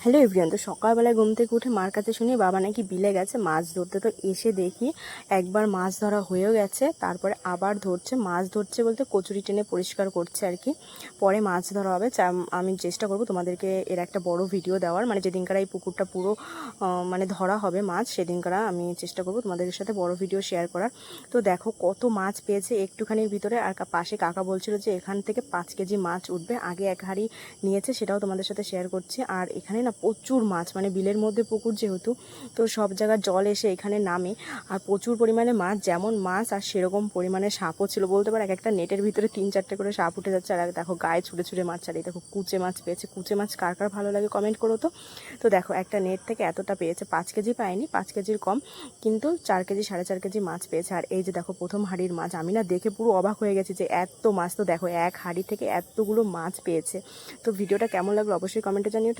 Hello everyone. তো সকালবেলায় ঘুম থেকে উঠে মার কাছে শুনি বাবা নাকি বিলে গেছে মাছ ধরতে। তো এসে দেখি একবার মাছ ধরা হয়েও গেছে, তারপরে আবার ধরছে। মাছ ধরছে বলতে কচুরি টেনে পরিষ্কার করছে আর কি। পরে মাছ ধরা হবে। আমি চেষ্টা করব তোমাদেরকে এর একটা বড় ভিডিও দেওয়ার, মানে যেদিনকার এই পুকুরটা পুরো মানে ধরা হবে মাছ, সেদিনকার আমি চেষ্টা করব তোমাদের সাথে বড় ভিডিও শেয়ার করার। তো দেখো কত মাছ পেয়েছে একটুখানির ভিতরে। আর পাশে কাকা বলছিল যে এখান থেকে 5 কেজি মাছ উঠবে। আগে এক হাঁড়ি নিয়েছে, সেটাও তোমাদের সাথে শেয়ার করছি। আর এখানে না প্রচুর মাছ, মানে বিলের মধ্যে পুকুর যেহেতু, তো সব জায়গার জল এসে এখানে নামে। আর প্রচুর পরিমাণে মাছ, যেমন মাছ আর সেরকম পরিমাণে সাপও ছিল বলতে পারো। এক একটা নেটের ভিতরে 3-4টে করে সাপ উঠে যাচ্ছে। আর দেখো গায়ে ছুটে ছুটে মাছ ছাড়িয়ে দেখো কুচে মাছ পেয়েছে। কুচে মাছ কার কার ভালো লাগে কমেন্ট করো তো। তো দেখো একটা নেট থেকে এতটা পেয়েছে। 5 কেজি পায়নি, 5 কেজির কম, কিন্তু 4 কেজি 4.5 কেজি মাছ পেয়েছে। আর এই যে দেখো প্রথম হাঁড়ির মাছ, আমি না দেখে পুরো অবাক হয়ে গেছি যে এত মাছ। তো দেখো এক হাঁড়ি থেকে এতগুলো মাছ পেয়েছে। তো ভিডিওটা কেমন লাগলো অবশ্যই কমেন্টে জানিও।